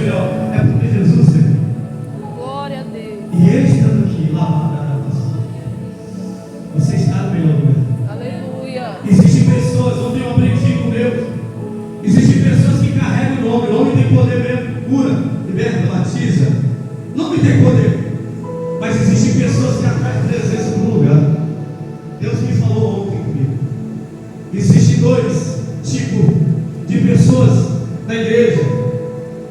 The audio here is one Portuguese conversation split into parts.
melhor. É porque Jesus serviu. Glória a Deus. E Ele estando aqui, lavado na nossa. Você está no melhor lugar. Aleluia. Existem pessoas, ontem eu aprendi com Deus. Existem pessoas que carregam o nome. O nome tem poder mesmo. Cura, liberta, batiza. O nome tem poder. Mas existem pessoas que atraem presença para um lugar. Deus me falou ontem comigo. Existem dois tipos de pessoas na igreja.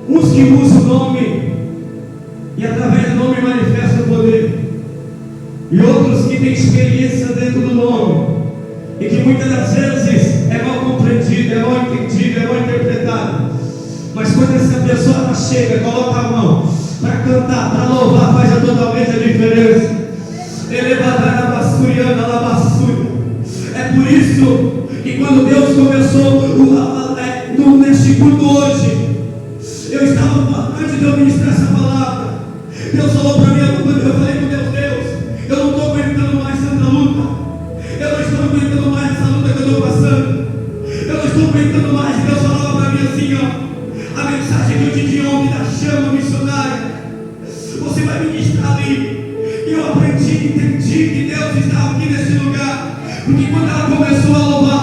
Uns que usam o nome e através do nome manifestam o poder. E outros que têm experiência dentro do nome. E que muitas das vezes é mal compreendido, é mal entendido, é mal interpretado. Mas quando essa pessoa chega, coloca a mão para cantar, para louvar, faz totalmente a diferença. Elevadar a basuriana, a basura. É por isso que quando Deus começou neste culto hoje, eu estava, antes de eu ministrar essa palavra, Deus falou para mim, eu falei com Deus, eu não estou aguentando mais essa luta, eu não estou aguentando mais essa luta que eu estou passando, eu não estou aguentando mais. E Deus falava para mim assim, ó, a mensagem que eu te dei ontem da chama missionária, você vai ministrar ali. E eu aprendi, entendi que Deus estava aqui nesse lugar, porque quando ela começou a louvar,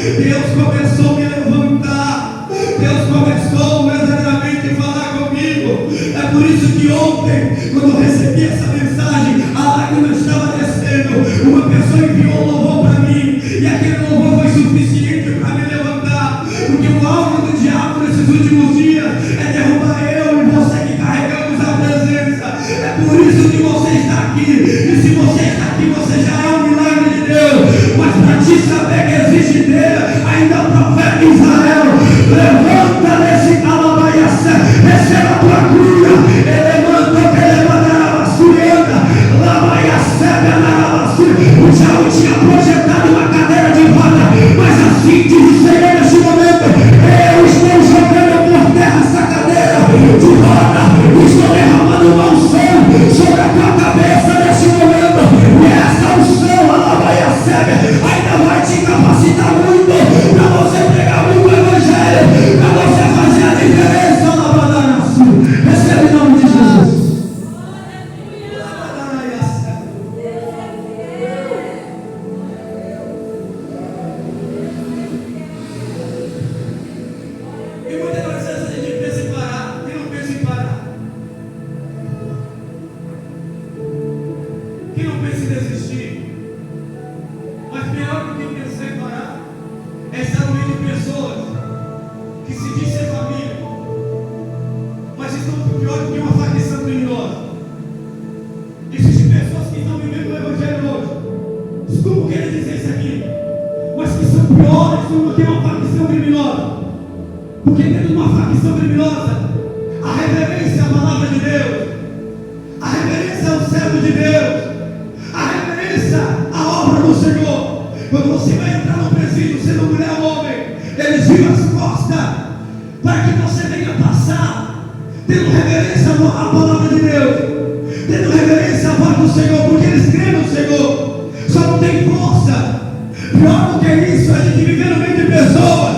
Deus começou a me levantar, Deus começou verdadeiramente a falar comigo. É por isso que ontem, quando eu recebi essa mensagem, a lágrima estava descendo. Uma pessoa enviou um louvor para mim, e aquele louvor foi suficiente para me levantar, porque o alvo do diabo nesses últimos dias é derrubar eu e você que carregamos a presença. É por isso que você está aqui, e se você está aqui, você já é um milagre de Deus. Mas para te saber que existe Deus, ainda o profeta Israel, levanta nesse calabaiaça, receba a tua cura, levanta que levantará a basuriana, labaiaça, o diabo tinha projetado uma cadeira de roda, mas assim diz o Senhor neste momento, eu estou jogando por terra essa cadeira de roda, estou derramando uma unção sobre a tua cabeça neste momento, e essa unção, a labaiaça, ainda vai te capacitar muito para você pregar muito o evangelho, para você fazer a diferença na Badaraçu. Recebe em nome de Jesus. E muitas das vezes a gente pensa em parar, e não pensa em parar, que não pensa em desistir. Mas pior do que pensar em parar é estar no meio de pessoas que se dizem ser família, mas estão pior do que uma facção criminosa. Existem pessoas que estão vivendo o evangelho hoje, desculpa querer dizer isso aqui, mas que são piores do que uma facção criminosa. Porque dentro de uma facção criminosa, a reverência à palavra de Deus, a reverência ao servo de Deus, a reverência à obra do Senhor. Quando você vai entrar no presídio, sendo mulher ou homem, eles viram as costas para que você venha passar, tendo reverência à palavra de Deus, tendo reverência à voz do Senhor, porque eles creem no Senhor, só não tem força. Pior do que isso, a gente viver no meio de pessoas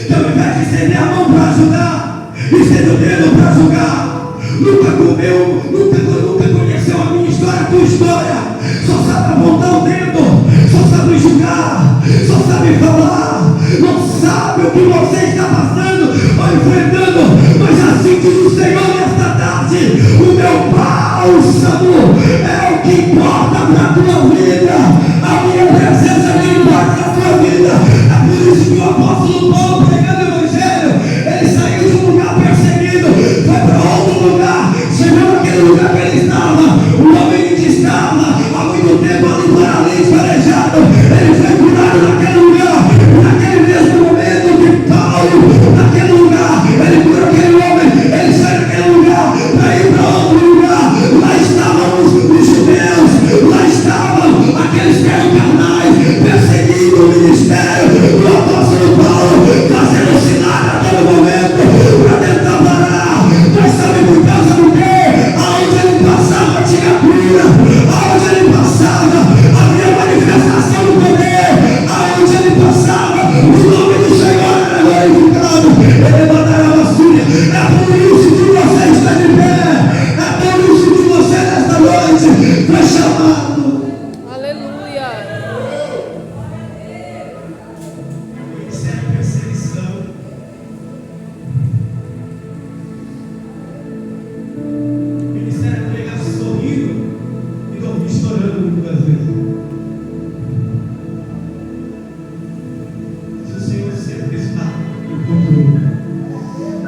que ao invés de estender a mão para ajudar, estende o dedo para julgar. Nunca comeu, nunca conheceu a minha história, a tua história. Só sabe apontar o dedo, só sabe julgar, só sabe falar. Não sabe o que você está passando ou enfrentando. Mas assim diz o Senhor nesta tarde: o meu bálsamo é o que importa para a tua vida. A minha presença é o que importa na tua vida. É por isso que o apóstolo Paulo, pregando o evangelho, ele saiu de um lugar perseguido, foi para outro lugar, chegou naquele lugar que ele estava, o homem que estava há muito tempo ali paralítico, aleijado, ele foi curado naquele lugar, naquele mesmo momento que Paulo, naquele lugar, ele curou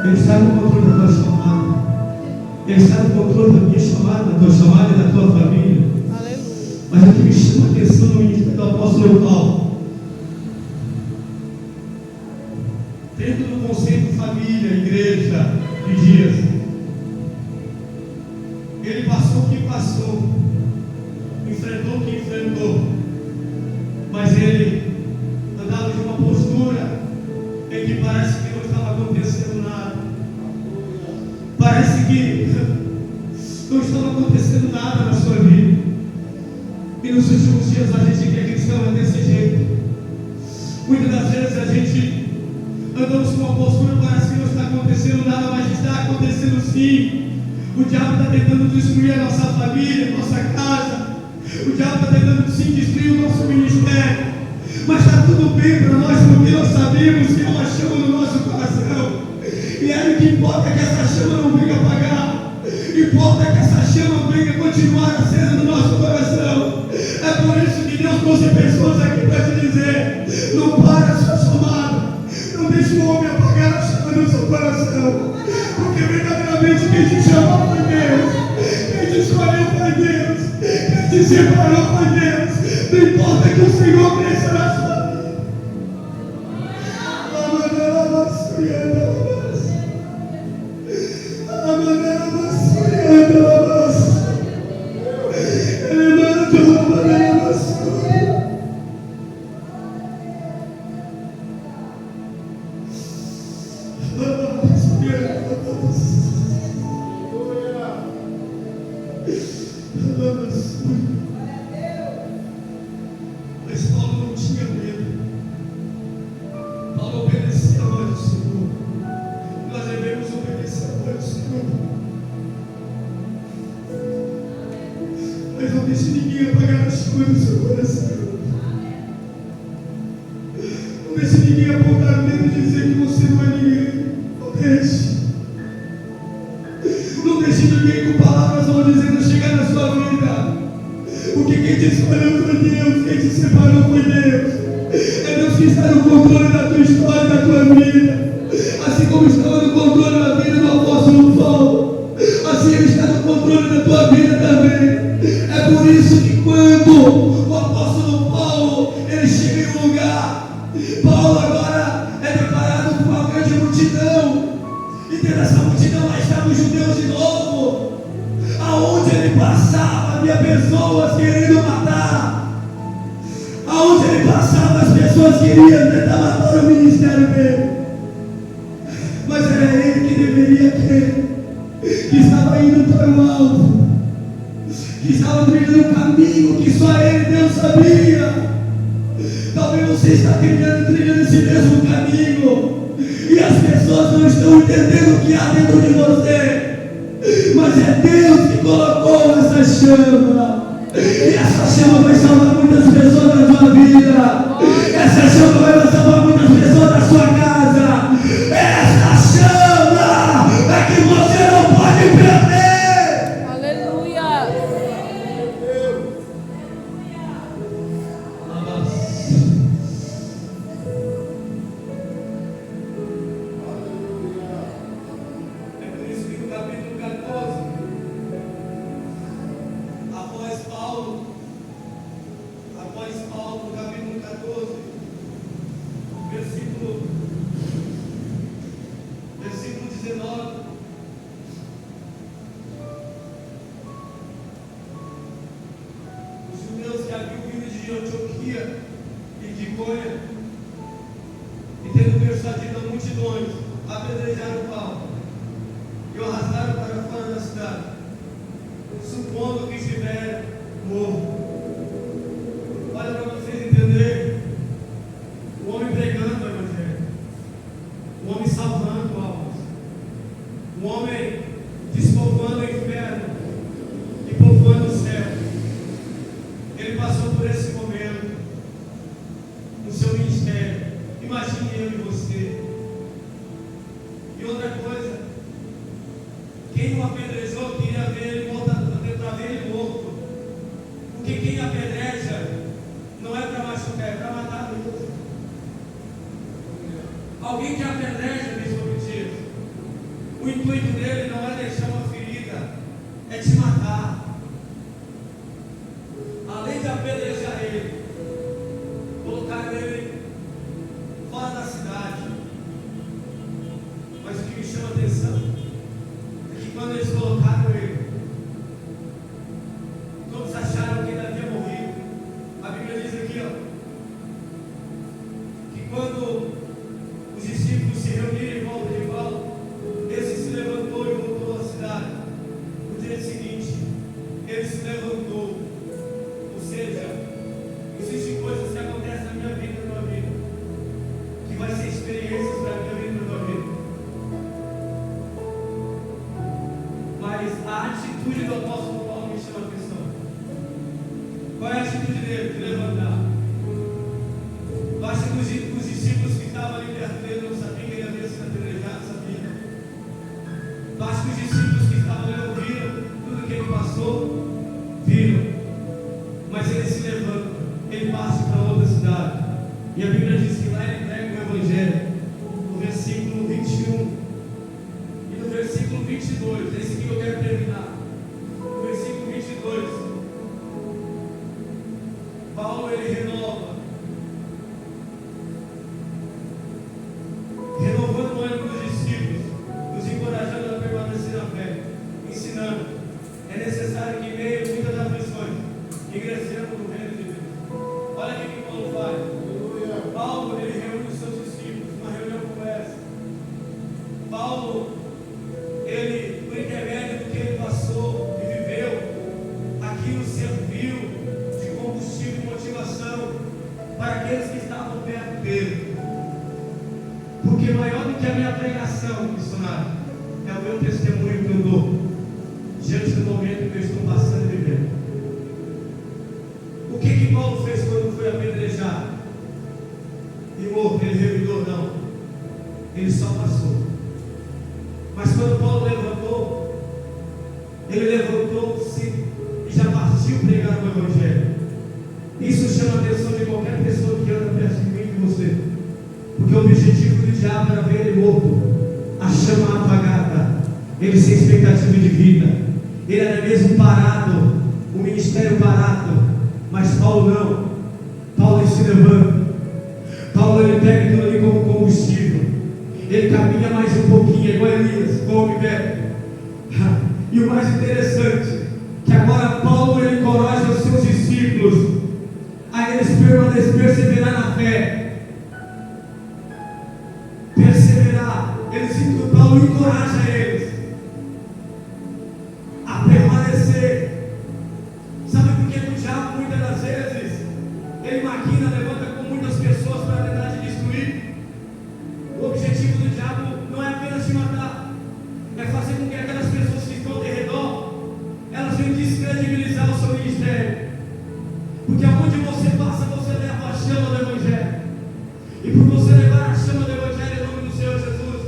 Ele está no controle da tua chamada. Ele está no controle da minha chamada, da tua chamada e da tua família. Aleluia. Mas o que me chama a atenção no ministério do apóstolo Paulo, dentro do conceito família, igreja e dias, ele passou o que passou, enfrentou o que enfrentou, mas ele andava de uma postura em que parece que não estava acontecendo nada. Parece que não estava acontecendo nada na sua vida. E nos últimos dias a gente que é cristão é desse jeito. Muitas das vezes a gente andamos com uma postura, parece que não está acontecendo nada, mas está acontecendo sim. O diabo está tentando destruir a nossa família, a nossa casa. O diabo está tentando sim destruir o nosso ministério. Mas está tudo bem para nós, porque nós sabemos que é uma chama no nosso coração. E aí o que importa é que essa chama não venha apagar. Importa é que essa chama venha continuar acesa no nosso coração. É por isso que Deus trouxe pessoas aqui para te dizer: não para a sua chamada. Não deixe o homem apagar a chama no seu coração. Porque verdadeiramente quem te chamou foi Deus. Quem te escolheu foi Deus. Quem te separou foi Deus. Não importa que o Senhor cresça na sua vida. Mas Paulo não tinha medo. Paulo obedecia a voz do Senhor. Nós devemos obedecer a voz do Senhor. Mas não deixe ninguém apagar a chama do seu coração. Não deixe ninguém apontar o dedo e dizer que você não é ninguém. Não deixe. Não deixe ninguém com palavras maldizendo chegar na sua vida. Porque quem te escolheu foi Deus, quem te separou foi Deus. É Deus que está no controle da tua história, da tua vida. Assim como estava no controle da vida do apóstolo Paulo, assim Ele está no controle da tua vida também. É por isso que quando o apóstolo Paulo ele chega em um lugar, Paulo agora é deparado com uma grande multidão. E dentro dessa multidão lá estavam os judeus de novo. Aonde ele passava, havia pessoas querendo matar. Aonde ele passava, as pessoas queriam tentar matar o ministério dele. Mas era ele que deveria crer, que estava indo para o alto, que estava trilhando um caminho que só ele, Deus, sabia. Talvez você está trilhando esse mesmo caminho, e as pessoas não estão entendendo o que há dentro de você. Mas é Deus que colocou essa chama. E essa chama vai salvar muitas pessoas da sua vida. Essa chama vai salvar muitas pessoas da sua casa. Essa chama é que você não pode perder. Aleluia. Versículo 19. Os judeus que haviam vindo de Antioquia e de Icônia, e tendo persuadido as multidões, apedrejaram Paulo e o arrastaram para fora da cidade, supondo que estiver morto. Olha para vocês entenderem. O homem pregando o Evangelho, o homem salvando almas, o homem despovoando o inferno e povoando o céu. Ele passou por esse momento no seu ministério. Imagine eu e você. E outra coisa, quem o apedrejou queria ver ele morto, para ver ele morto. Porque quem apedreja não é para machucar, é para matar mesmo. Alguém que apedreja nesse objetivo O intuito dele não é deixar uma ferida, é te matar. Além de apedrejar ele, colocar ele fora da cidade. Mas o que me chama a atenção é que quando eles colocaram ele, todos acharam que ele havia morrido. A Bíblia diz aqui, ó, que quando os discípulos se reuniram em volta de Paulo, esse se levantou e voltou à cidade. No dia seguinte, ele se levantou. Ou seja, existem coisas que acontecem na minha vida e na tua vida, que vai ser experiências para a minha vida e na tua vida. Mas a atitude do apóstolo Paulo me chama a atenção. Qual é a atitude dele? De levantar. Eu acho que os discípulos que estavam ali perto dele não sabiam que ele havia sido apedrejado, sabiam. Eu acho que os discípulos que estavam ali ouviram tudo que ele passou, viram. Mas ele se levanta, ele passa para outra cidade. E a Bíblia diz que lá ele prega o Evangelho, no versículo 21 e no versículo 22. É esse que eu quero terminar. No versículo 22, Paulo ele renova, renovando o ânimo dos discípulos, nos encorajando a permanecer na fé, ensinando: é necessário que, em meio a muitas aflições, ingressemos no reino de Deus. Olha o que Paulo faz. Paulo ele reúne os seus discípulos numa reunião como essa. Paulo, ele, por intermédio do que ele passou e viveu, aquilo serviu de combustível e motivação para aqueles que estavam perto dele. Porque maior do que a minha pregação, missionário, é o meu testemunho que eu dou diante do momento que eu estou passando e vivendo. O que Paulo fez quando foi apedrejado e morto? Ele revidou? Não, ele só passou. Mas quando Paulo levantou, ele levantou-se e já partiu pregar o Evangelho. Isso chama a atenção de qualquer pessoa que anda perto de mim e de você, porque o objetivo do diabo era ver ele morto, a chama apagada, ele sem expectativa de vida, ele era mesmo parado, o ministério parado. Mas Paulo não. Paulo ele se levanta. Paulo ele pega aquilo ali como combustível. Ele caminha mais um pouquinho, igual Elias, come e bebe. E o mais interessante, que agora Paulo ele encoraja os seus discípulos a eles perseverar na fé. Perseverar. Paulo encoraja eles a permanecer. Sabe por que o diabo muitas das vezes ele maquina, levanta com muitas pessoas para tentar te destruir? O objetivo do diabo não é apenas te matar, é fazer com que aquelas pessoas que estão ao teu redor, elas venham descredibilizar o seu ministério. Porque aonde você passa, você leva a chama do Evangelho. E por você levar a chama do Evangelho em nome do Senhor Jesus,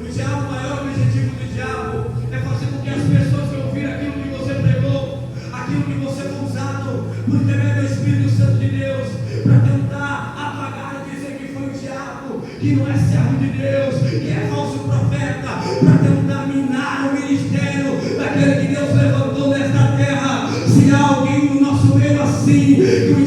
o diabo, o maior objetivo do diabo é fazer com que as pessoas que ouviram aquilo que você pregou, aquilo que você foi usado por intermédio do Espírito Santo de Deus, para tentar apagar e dizer que foi o diabo, que não é servo de Deus, que é falso profeta, para tentar minar o ministério daquele que Deus levantou nesta terra. Se há alguém no nosso meio assim, que o